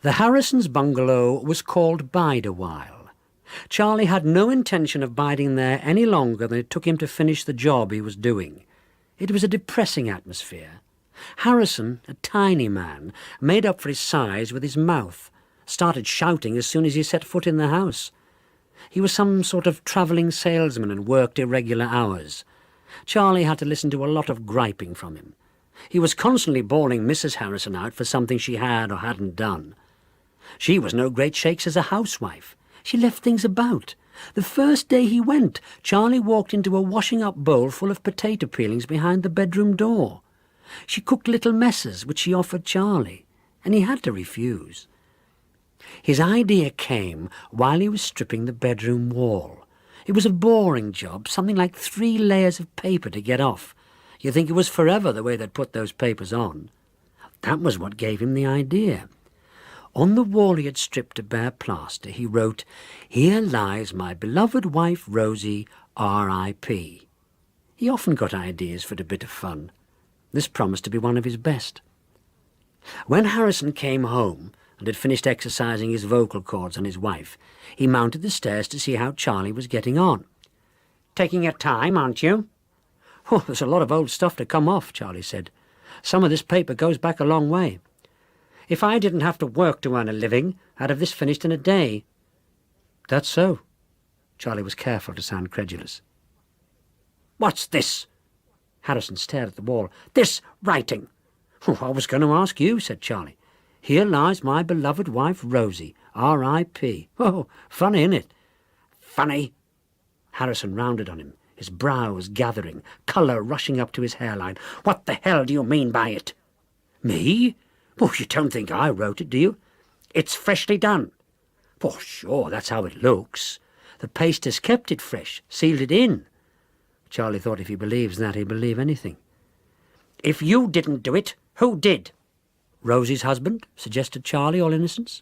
The Harrisons' bungalow was called Bide-a-While. Charlie had no intention of biding there any longer than it took him to finish the job he was doing. It was a depressing atmosphere. Harrison, a tiny man, made up for his size with his mouth, started shouting as soon as he set foot in the house. He was some sort of travelling salesman and worked irregular hours. Charlie had to listen to a lot of griping from him. He was constantly bawling Mrs. Harrison out for something she had or hadn't done. She was no great shakes as a housewife. She left things about. The first day he went, Charlie walked into a washing-up bowl full of potato peelings behind the bedroom door. She cooked little messes, which she offered Charlie, and he had to refuse. His idea came while he was stripping the bedroom wall. It was a boring job, something like 3 layers of paper to get off. You'd think it was forever the way they'd put those papers on. That was what gave him the idea. On the wall he had stripped to bare plaster, he wrote, "Here lies my beloved wife Rosie, R.I.P." He often got ideas for a bit of fun. This promised to be one of his best. When Harrison came home and had finished exercising his vocal cords on his wife, he mounted the stairs to see how Charlie was getting on. "Taking your time, aren't you?" "Oh, there's a lot of old stuff to come off," Charlie said. "Some of this paper goes back a long way. If I didn't have to work to earn a living, I'd have this finished in a day." "That's so." Charlie was careful to sound credulous. "What's this?" Harrison stared at the wall. "This writing." "Oh, I was going to ask you," said Charlie. "Here lies my beloved wife Rosie, R.I.P. Oh, funny, innit?" "Funny?" Harrison rounded on him, his brows gathering, colour rushing up to his hairline. "What the hell do you mean by it?" "Me? Oh, you don't think I wrote it, do you?" "It's freshly done." "Oh, sure, that's how it looks. The paste has kept it fresh, sealed it in." Charlie thought if he believes that, he'd believe anything. "If you didn't do it, who did?" "Rosie's husband," suggested Charlie, all innocence.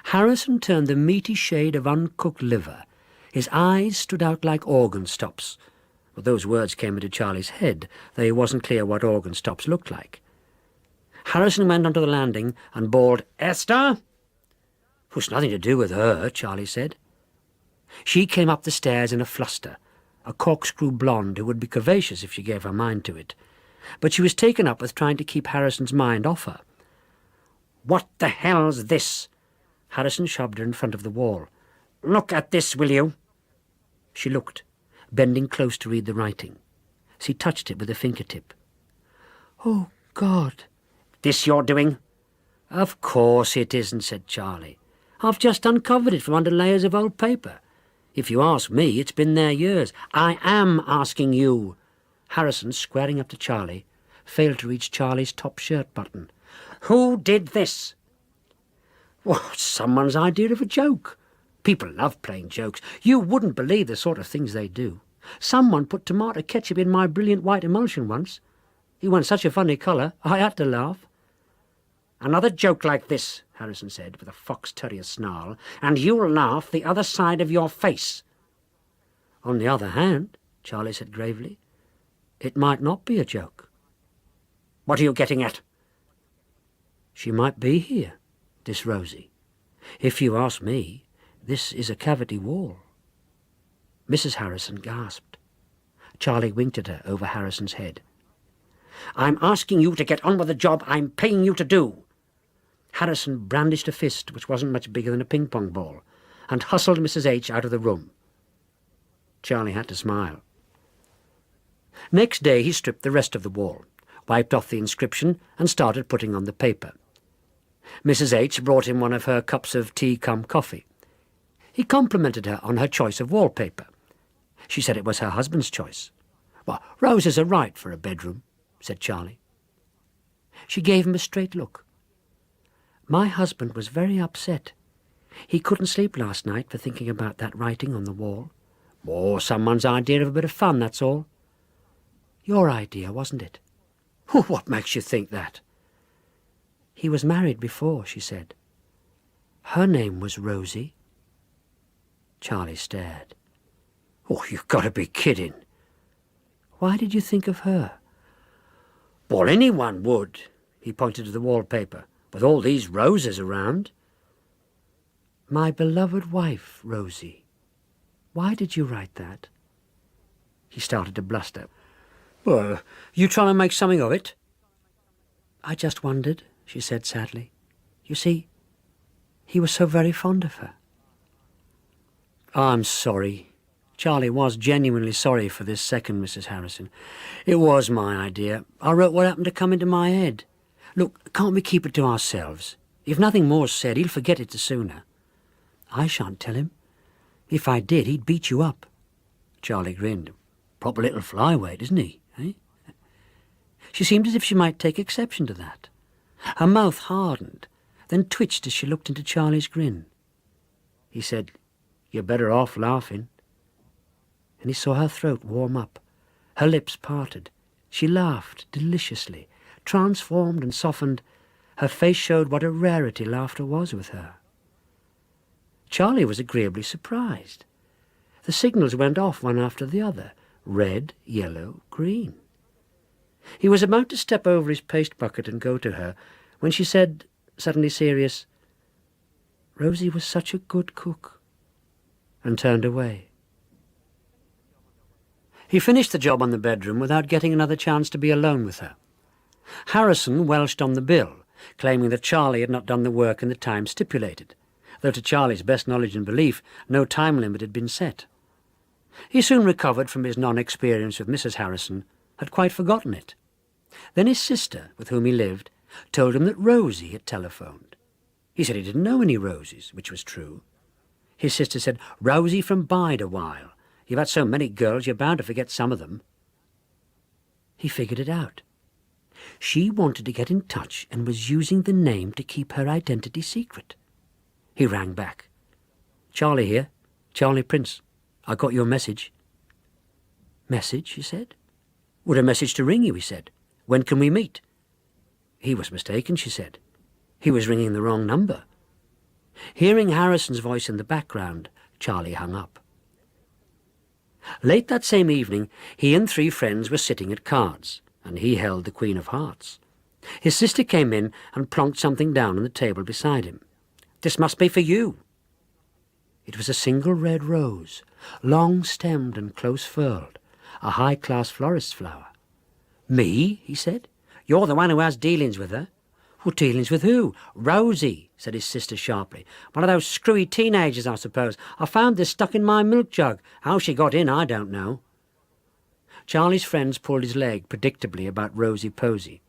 Harrison turned the meaty shade of uncooked liver. His eyes stood out like organ stops. But those words came into Charlie's head, though he wasn't clear what organ stops looked like. Harrison went onto the landing and bawled, "Esther!" "It's nothing to do with her," Charlie said. She came up the stairs in a fluster, a corkscrew blonde who would be curvaceous if she gave her mind to it. But she was taken up with trying to keep Harrison's mind off her. "What the hell's this?" Harrison shoved her in front of the wall. "Look at this, will you?" She looked, bending close to read the writing. She touched it with a fingertip. "Oh, God." "This you're doing?" "Of course it isn't," said Charlie. "I've just uncovered it from under layers of old paper. If you ask me, it's been there years." "I am asking you." Harrison, squaring up to Charlie, failed to reach Charlie's top shirt button. "Who did this?" "Well, it's someone's idea of a joke. People love playing jokes. You wouldn't believe the sort of things they do. Someone put tomato ketchup in my brilliant white emulsion once. It went such a funny colour, I had to laugh." "Another joke like this," Harrison said, with a fox-terrier snarl, "and you'll laugh the other side of your face." "On the other hand," Charlie said gravely, "it might not be a joke." "What are you getting at?" "She might be here, this Rosie. If you ask me, this is a cavity wall." Mrs. Harrison gasped. Charlie winked at her over Harrison's head. "I'm asking you to get on with the job I'm paying you to do." Harrison brandished a fist which wasn't much bigger than a ping-pong ball and hustled Mrs. H out of the room. Charlie had to smile. Next day he stripped the rest of the wall, wiped off the inscription and started putting on the paper. Mrs. H brought him one of her cups of tea-cum-coffee. He complimented her on her choice of wallpaper. She said it was her husband's choice. "Well, roses are right for a bedroom," said Charlie. She gave him a straight look. "My husband was very upset. He couldn't sleep last night for thinking about that writing on the wall." "Oh, someone's idea of a bit of fun, that's all." "Your idea, wasn't it?" "What makes you think that?" "He was married before," she said. "Her name was Rosie." Charlie stared. "Oh, you've got to be kidding." "Why did you think of her?" "Well, anyone would." He pointed to the wallpaper. with all these roses around. My beloved wife, Rosie. Why did you write that? He started to bluster. Well, you trying to make something of it? I just wondered, she said sadly. You see, he was so very fond of her. I'm sorry. Charlie was genuinely sorry for this second Mrs. Harrison. It was my idea. I wrote what happened to come into my head. Look, can't we keep it to ourselves? If nothing more's said, he'll forget it the sooner. I shan't tell him. If I did, he'd beat you up. Charlie grinned. Proper little flyweight, isn't he? Eh? She seemed as if she might take exception to that. Her mouth hardened, then twitched as she looked into Charlie's grin. He said, "You're better off laughing." And he saw her throat warm up. Her lips parted. She laughed deliciously, transformed and softened. Her face showed what a rarity laughter was with her. Charlie was agreeably surprised. The signals went off one after the other, red, yellow, green. He was about to step over his paste bucket and go to her, when she said, suddenly serious, "Rosie was such a good cook," and turned away. He finished the job on the bedroom without getting another chance to be alone with her. Harrison welched on the bill, claiming that Charlie had not done the work in the time stipulated, though to Charlie's best knowledge and belief no time limit had been set. He soon recovered from his non-experience with Mrs. Harrison, had quite forgotten it. Then his sister, with whom he lived, told him that Rosie had telephoned. He said he didn't know any Rosies, which was true. His sister said, "Rosie from Bide a while. You've had so many girls, you're bound to forget some of them." He figured it out. She wanted to get in touch and was using the name to keep her identity secret. He rang back. "Charlie here. Charlie Prince. I got your message." "Message?" she said. "What a message to ring you," he said. "When can we meet?" He was mistaken, she said. He was ringing the wrong number. Hearing Harrison's voice in the background, Charlie hung up. Late that same evening, he and 3 friends were sitting at cards, and he held the Queen of Hearts. His sister came in and plonked something down on the table beside him. "This must be for you." It was a single red rose, long-stemmed and close-furled, a high-class florist's flower. "Me?" he said. "You're the one who has dealings with her." "What dealings with who?" "Rosie," said his sister sharply. "One of those screwy teenagers, I suppose. I found this stuck in my milk jug. How she got in, I don't know." Charlie's friends pulled his leg predictably about Rosie Posey.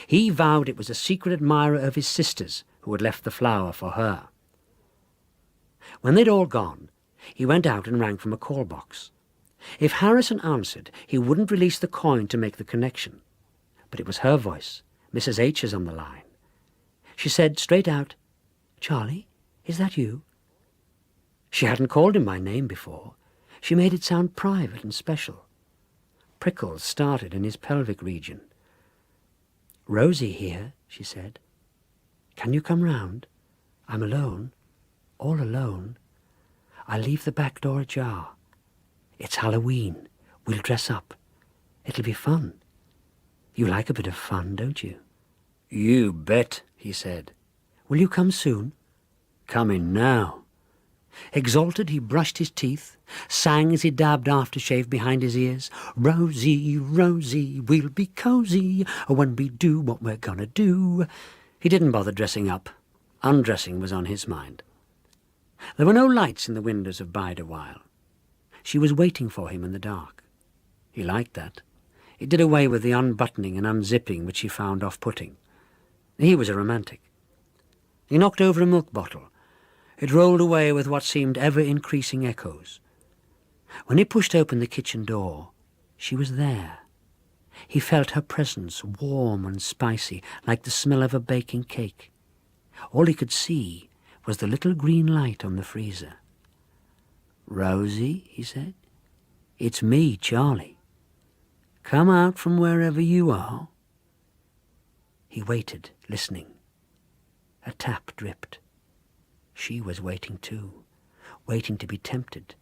He vowed it was a secret admirer of his sister's who had left the flower for her. When they'd all gone, he went out and rang from a call box. If Harrison answered, he wouldn't release the coin to make the connection. But it was her voice, Mrs. H's, on the line. She said straight out, "Charlie, is that you?" She hadn't called him by name before. She made it sound private and special. Prickles started in his pelvic region. "Rosie here," she said. "Can you come round? I'm alone, all alone. I'll leave the back door ajar. It's Halloween. We'll dress up. It'll be fun. You like a bit of fun, don't you?" "You bet," he said. "Will you come soon?" "Coming now." Exalted, he brushed his teeth, sang as he dabbed aftershave behind his ears. "Rosie, Rosie, we'll be cozy when we do what we're gonna do." He didn't bother dressing up. Undressing was on his mind. There were no lights in the windows of Bide a While. She was waiting for him in the dark. He liked that. It did away with the unbuttoning and unzipping which he found off-putting. He was a romantic. He knocked over a milk bottle. It rolled away with what seemed ever-increasing echoes. When he pushed open the kitchen door, she was there. He felt her presence, warm and spicy, like the smell of a baking cake. All he could see was the little green light on the freezer. "Rosie," he said, "it's me, Charlie. Come out from wherever you are." He waited, listening. A tap dripped. She was waiting too, waiting to be tempted.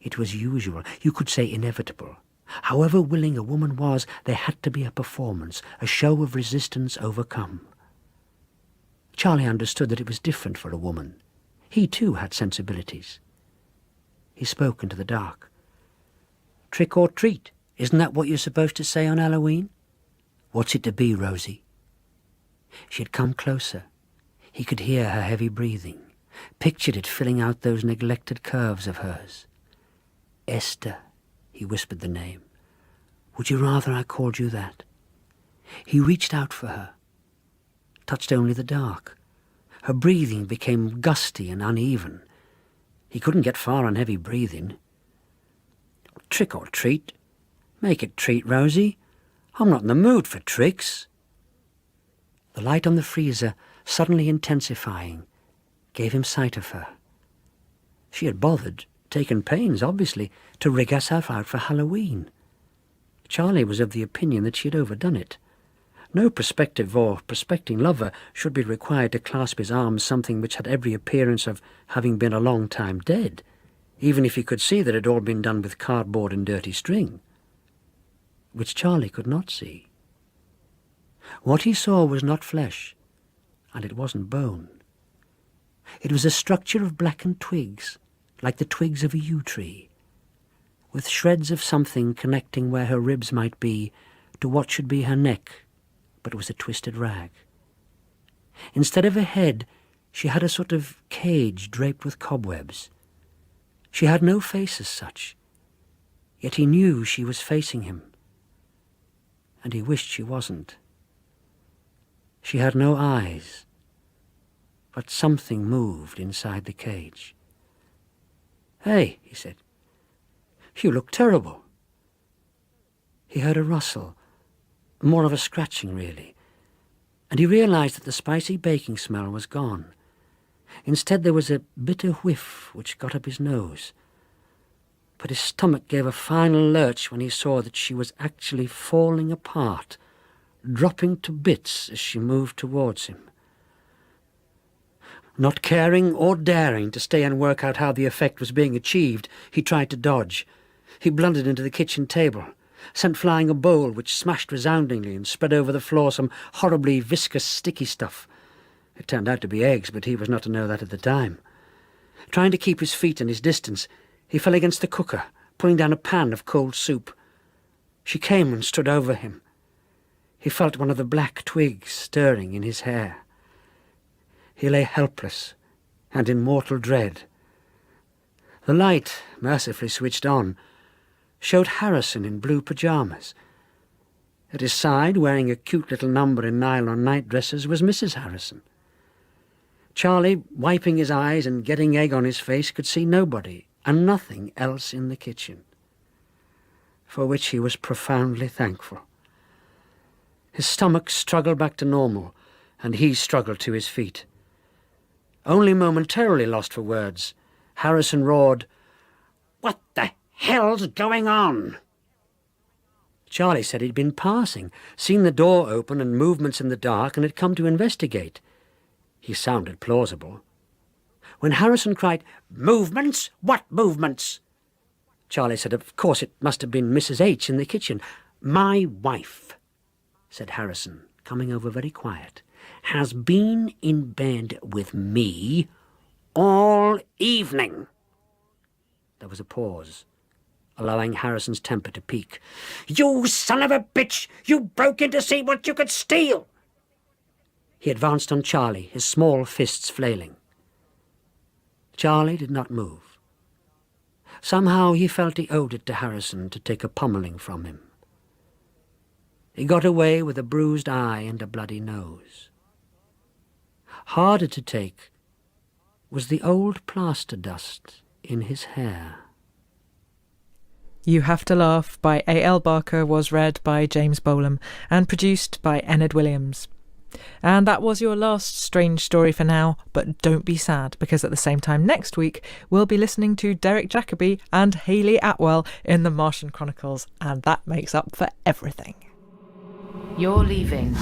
It was usual, you could say inevitable. However willing a woman was, there had to be a performance, a show of resistance overcome. Charlie understood that it was different for a woman. He too had sensibilities. He spoke into the dark. "Trick or treat, isn't that what you're supposed to say on Halloween? What's it to be, Rosie?" She had come closer. He could hear her heavy breathing, pictured it filling out those neglected curves of hers. "Esther," he whispered the name. "Would you rather I called you that?" He reached out for her, touched only the dark. Her breathing became gusty and uneven. He couldn't get far on heavy breathing. "Trick or treat? Make it treat, Rosie. I'm not in the mood for tricks." The light on the freezer, suddenly intensifying, gave him sight of her. She had bothered, taken pains, obviously, to rig herself out for Halloween. Charlie was of the opinion that she had overdone it. No prospective or prospecting lover should be required to clasp his arms something which had every appearance of having been a long time dead, even if he could see that it had all been done with cardboard and dirty string, which Charlie could not see. What he saw was not flesh, and it wasn't bone. It was a structure of blackened twigs, like the twigs of a yew tree, with shreds of something connecting where her ribs might be to what should be her neck, but was a twisted rag. Instead of a head, she had a sort of cage draped with cobwebs. She had no face as such, yet he knew she was facing him, and he wished she wasn't. She had no eyes, but something moved inside the cage. "Hey," he said, "you look terrible." He heard a rustle, more of a scratching really, and he realized that the spicy baking smell was gone. Instead there was a bitter whiff which got up his nose. But his stomach gave a final lurch when he saw that she was actually falling apart, dropping to bits as she moved towards him. Not caring or daring to stay and work out how the effect was being achieved, he tried to dodge. He blundered into the kitchen table, sent flying a bowl which smashed resoundingly and spread over the floor some horribly viscous, sticky stuff. It turned out to be eggs, but he was not to know that at the time. Trying to keep his feet and his distance, he fell against the cooker, pulling down a pan of cold soup. She came and stood over him. He felt one of the black twigs stirring in his hair. He lay helpless and in mortal dread. The light, mercifully switched on, showed Harrison in blue pyjamas. At his side, wearing a cute little number in nylon nightdresses, was Mrs. Harrison. Charlie, wiping his eyes and getting egg on his face, could see nobody and nothing else in the kitchen, for which he was profoundly thankful. His stomach struggled back to normal, and he struggled to his feet. Only momentarily lost for words, Harrison roared, "What the hell's going on?" Charlie said he'd been passing, seen the door open and movements in the dark, and had come to investigate. He sounded plausible. When Harrison cried, "Movements? What movements?" Charlie said of course it must have been Mrs. H. in the kitchen. "My wife," said Harrison, coming over very quiet, "has been in bed with me all evening." There was a pause, allowing Harrison's temper to peak. "You son of a bitch! You broke in to see what you could steal!" He advanced on Charlie, his small fists flailing. Charlie did not move. Somehow he felt he owed it to Harrison to take a pummeling from him. He got away with a bruised eye and a bloody nose. Harder to take was the old plaster dust in his hair. You Have to Laugh by A.L. Barker was read by James Bolam and produced by Enid Williams. And that was your last strange story for now, but don't be sad, because at the same time next week we'll be listening to Derek Jacobi and Hayley Atwell in The Martian Chronicles, and that makes up for everything. You're leaving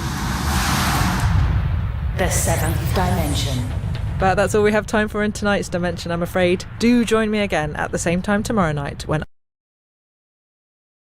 the seventh dimension. But that's all we have time for in tonight's Dimension, I'm afraid. Do join me again at the same time tomorrow night when